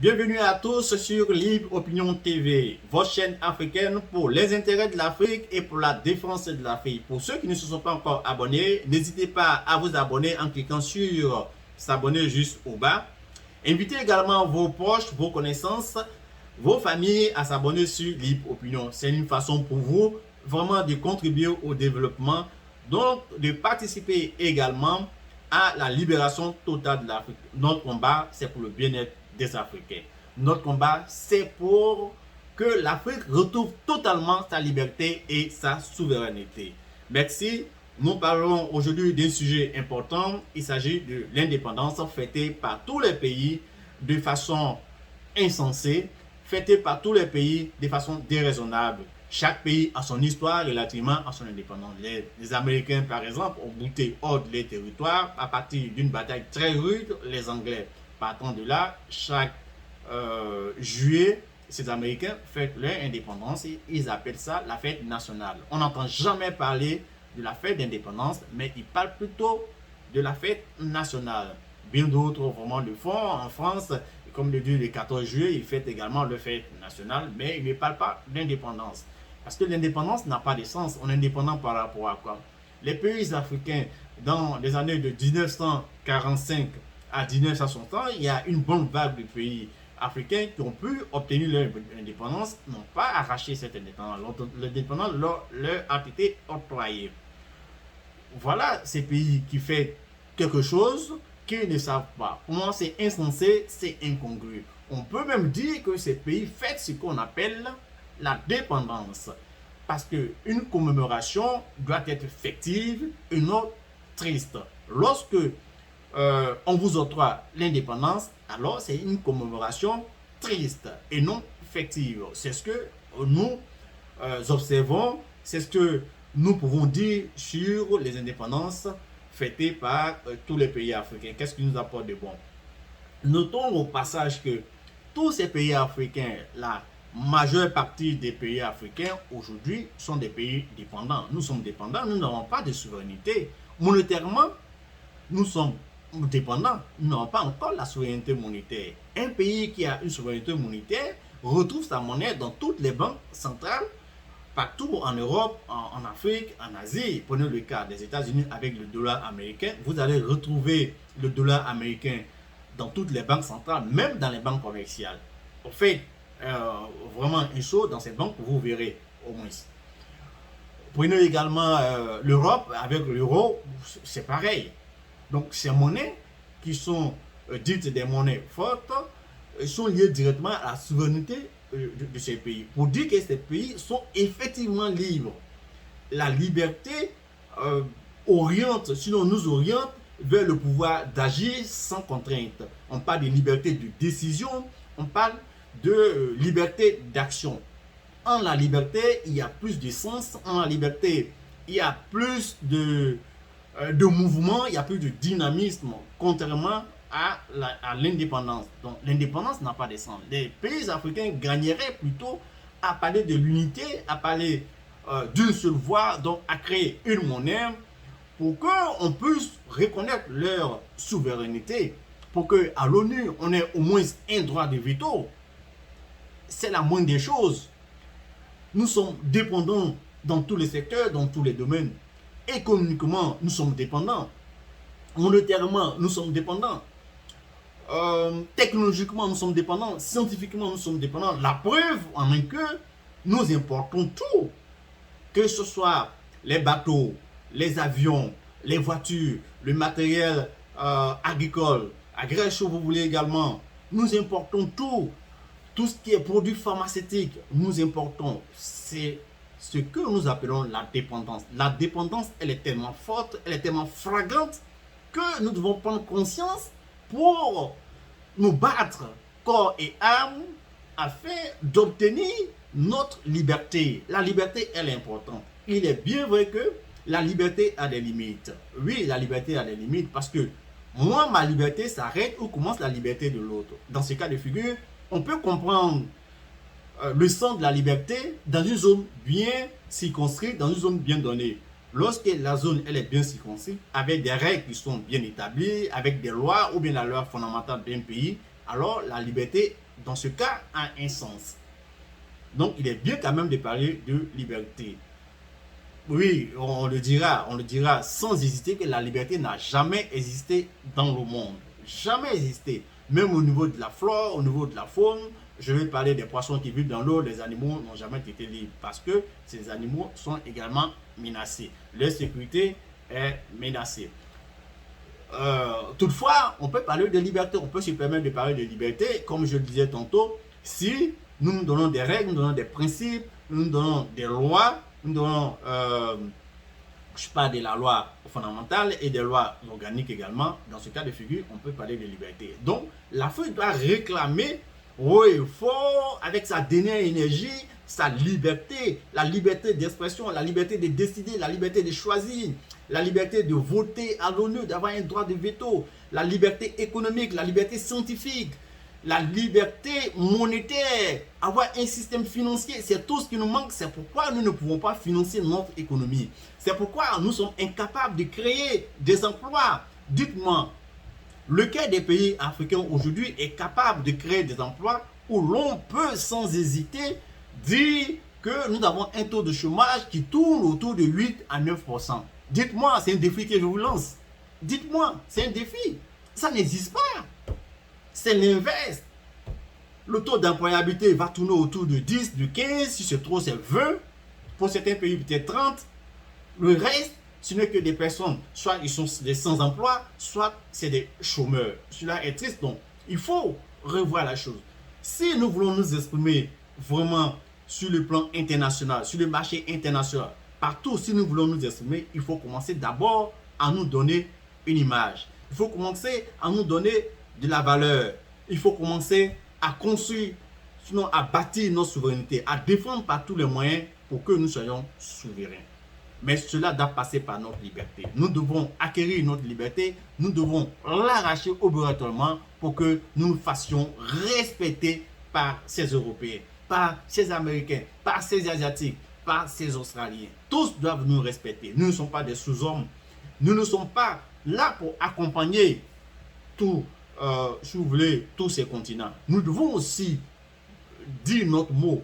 Bienvenue à tous sur Libre Opinion TV, votre chaîne africaine pour les intérêts de l'Afrique et pour la défense de l'Afrique. Pour ceux qui ne se sont pas encore abonnés, n'hésitez pas à vous abonner en cliquant sur s'abonner juste au bas. Invitez également vos proches, vos connaissances, vos familles à s'abonner sur Libre Opinion. C'est une façon pour vous vraiment de contribuer au développement, donc de participer également à la libération totale de l'Afrique. Notre combat, c'est pour le bien-être des Africains. Notre combat, c'est pour que l'Afrique retrouve totalement sa liberté et sa souveraineté. Merci. Nous parlons aujourd'hui d'un sujet important. Il s'agit de l'indépendance fêtée par tous les pays de façon insensée, fêtée par tous les pays de façon déraisonnable. Chaque pays a son histoire relativement à son indépendance. Les Américains, par exemple, ont bouté hors de leur territoire à partir d'une bataille très rude. Les Anglais, partant de là, chaque juillet, ces Américains fêtent leur indépendance et ils appellent ça la fête nationale. On n'entend jamais parler de la fête d'indépendance, mais ils parlent plutôt de la fête nationale. Bien d'autres vraiment le font. En France, comme le dit le 14 juillet, ils fêtent également leur fête nationale, mais ils ne parlent pas d'indépendance. Parce que l'indépendance n'a pas de sens. On est indépendant par rapport à quoi? Les pays africains, dans les années de 1945 à 1960, il y a une bonne vague de pays africains qui ont pu obtenir leur indépendance, n'ont pas arraché cette indépendance. L'indépendance leur a été octroyée. Voilà ces pays qui font quelque chose qu'ils ne savent pas. Pour moi, c'est insensé, c'est incongru. On peut même dire que ces pays font ce qu'on appelle la dépendance. Parce qu'une commémoration doit être fictive et non triste. Lorsque on vous octroie l'indépendance, alors c'est une commémoration triste et non fictive. C'est ce que nous observons, c'est ce que nous pouvons dire sur les indépendances fêtées par tous les pays africains. Qu'est-ce qui nous apporte de bon? Notons au passage que tous ces pays africains, la majeure partie des pays africains aujourd'hui sont des pays dépendants. Nous sommes dépendants, nous n'avons pas de souveraineté. Monétairement, nous sommes dépendants, nous n'avons pas encore la souveraineté monétaire. Un pays qui a une souveraineté monétaire retrouve sa monnaie dans toutes les banques centrales, partout en Europe, en Afrique, en Asie. Prenez le cas des États-Unis avec le dollar américain. Vous allez retrouver le dollar américain dans toutes les banques centrales, même dans les banques commerciales. En fait, vraiment un saut dans ces banques, vous verrez au moins. Prenez également l'Europe avec l'euro, c'est pareil. Donc ces monnaies qui sont dites des monnaies fortes sont liées directement à la souveraineté de ces pays. Pour dire que ces pays sont effectivement libres. La liberté oriente, sinon nous oriente vers le pouvoir d'agir sans contrainte. On parle de liberté de décision, on parle de liberté d'action. En la liberté, il y a plus de sens. En la liberté, il y a plus de mouvement, il y a plus de dynamisme, contrairement à l'indépendance. Donc l'indépendance n'a pas de sens. Les pays africains gagneraient plutôt à parler de l'unité, à parler d'une seule voix, donc à créer une monnaie pour qu'on puisse reconnaître leur souveraineté, pour qu'à l'ONU, on ait au moins un droit de veto. C'est la moindre des choses. Nous sommes dépendants dans tous les secteurs, dans tous les domaines. Économiquement, nous sommes dépendants. Monétairement, nous sommes dépendants. Technologiquement, nous sommes dépendants. Scientifiquement, nous sommes dépendants. La preuve en est que nous importons tout. Que ce soit les bateaux, les avions, les voitures, le matériel agricole, si vous voulez également. Nous importons tout. Tout ce qui est produit pharmaceutique, nous importons. C'est ce que nous appelons la dépendance. La dépendance, elle est tellement forte, elle est tellement flagrante que nous devons prendre conscience pour nous battre corps et âme afin d'obtenir notre liberté. La liberté, elle est importante. Il est bien vrai que la liberté a des limites. Oui, la liberté a des limites parce que moi, ma liberté s'arrête où commence la liberté de l'autre. Dans ce cas de figure, on peut comprendre le sens de la liberté dans une zone bien circonscrite, dans une zone bien donnée. Lorsque la zone elle est bien circonscrite, avec des règles qui sont bien établies, avec des lois ou bien la loi fondamentale d'un pays, alors la liberté dans ce cas, a un sens. Donc, il est bien quand même de parler de liberté. Oui, on le dira sans hésiter que la liberté n'a jamais existé dans le monde. Jamais existé. Même au niveau de la flore, au niveau de la faune, je vais parler des poissons qui vivent dans l'eau, les animaux n'ont jamais été libres parce que ces animaux sont également menacés. Leur sécurité est menacée. Toutefois, on peut parler de liberté, on peut se permettre de parler de liberté, comme je le disais tantôt, si nous nous donnons des règles, nous donnons des principes, nous donnons des lois, nous donnons, je parle de la loi fondamentale et des lois organiques également. Dans ce cas de figure, on peut parler de liberté. Donc, l'Afrique doit réclamer, oui, fort, avec sa dernière énergie, sa liberté, la liberté d'expression, la liberté de décider, la liberté de choisir, la liberté de voter à l'ONU, d'avoir un droit de veto, la liberté économique, la liberté scientifique, la liberté monétaire, avoir un système financier, c'est tout ce qui nous manque. C'est pourquoi nous ne pouvons pas financer notre économie. C'est pourquoi nous sommes incapables de créer des emplois. Dites-moi, lequel des pays africains aujourd'hui est capable de créer des emplois où l'on peut sans hésiter dire que nous avons un taux de chômage qui tourne autour de 8 à 9%. Dites-moi, c'est un défi que je vous lance. Dites-moi, c'est un défi. Ça n'existe pas. C'est l'inverse. Le taux d'employabilité va tourner autour de 10, de 15, si c'est trop, c'est 20. Pour certains pays, peut-être 30. Le reste, ce n'est que des personnes, soit ils sont des sans-emploi, soit c'est des chômeurs. Cela est triste, donc il faut revoir la chose. Si nous voulons nous exprimer vraiment sur le plan international, sur le marché international, partout, si nous voulons nous exprimer, il faut commencer d'abord à nous donner une image. Il faut commencer à nous donner de la valeur. Il faut commencer à construire, sinon à bâtir notre souveraineté, à défendre par tous les moyens pour que nous soyons souverains. Mais cela doit passer par notre liberté. Nous devons acquérir notre liberté, nous devons l'arracher obligatoirement pour que nous nous fassions respecter par ces Européens, par ces Américains, par ces Asiatiques, par ces Australiens. Tous doivent nous respecter. Nous ne sommes pas des sous-hommes. Nous ne sommes pas là pour accompagner tout, si vous voulez, tous ces continents. Nous devons aussi dire notre mot.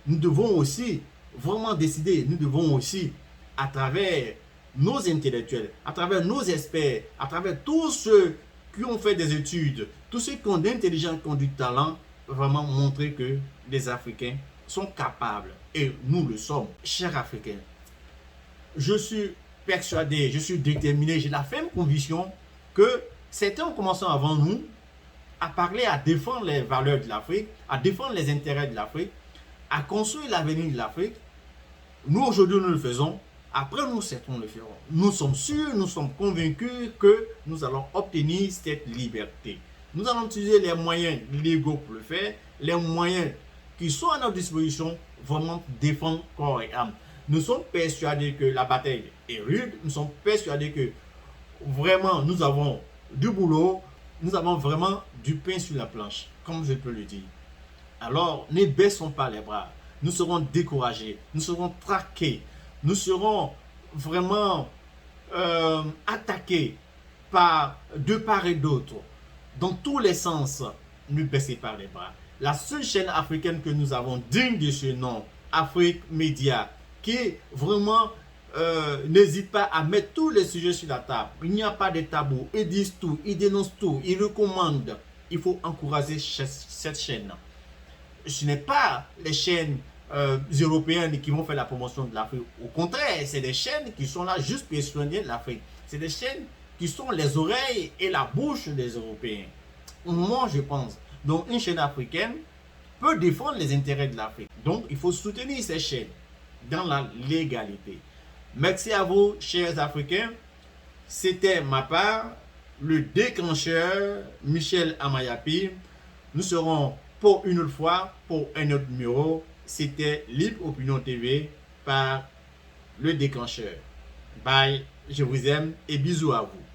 Nous devons aussi vraiment décider. Nous devons aussi, à travers nos intellectuels, à travers nos experts, à travers tous ceux qui ont fait des études, tous ceux qui ont d'intelligence, qui ont du talent, vraiment montrer que les Africains sont capables, et nous le sommes, chers Africains. Je suis persuadé, je suis déterminé, j'ai la ferme conviction que certains ont commencé avant nous à parler, à défendre les valeurs de l'Afrique, à défendre les intérêts de l'Afrique, à construire l'avenir de l'Afrique. Nous, aujourd'hui, nous le faisons. Après, nous, certains le feront. Nous sommes sûrs, nous sommes convaincus que nous allons obtenir cette liberté. Nous allons utiliser les moyens légaux pour le faire, les moyens qui sont à notre disposition, vraiment défendre corps et âme. Nous sommes persuadés que la bataille est rude, nous sommes persuadés que vraiment nous avons du boulot, nous avons vraiment du pain sur la planche, comme je peux le dire. Alors, ne baissons pas les bras, nous serons découragés, nous serons traqués, nous serons vraiment attaqués de part et d'autre. Dans tous les sens, ne baissez pas les bras. La seule chaîne africaine que nous avons digne de ce nom, Afrique Média, qui vraiment n'hésite pas à mettre tous les sujets sur la table. Il n'y a pas de tabou. Ils disent tout, ils dénoncent tout, ils recommandent. Il faut encourager cette chaîne. Ce n'est pas les chaînes européennes qui vont faire la promotion de l'Afrique. Au contraire, c'est des chaînes qui sont là juste pour soigner l'Afrique. C'est des chaînes qui sont les oreilles et la bouche des Européens. Moi, je pense. Donc, une chaîne africaine peut défendre les intérêts de l'Afrique. Donc, il faut soutenir ces chaînes dans la légalité. Merci à vous, chers Africains. C'était ma part, le déclencheur Michel Amayapi. Nous serons pour une autre fois, pour un autre numéro. C'était Libre Opinion TV par le déclencheur. Bye, je vous aime et bisous à vous.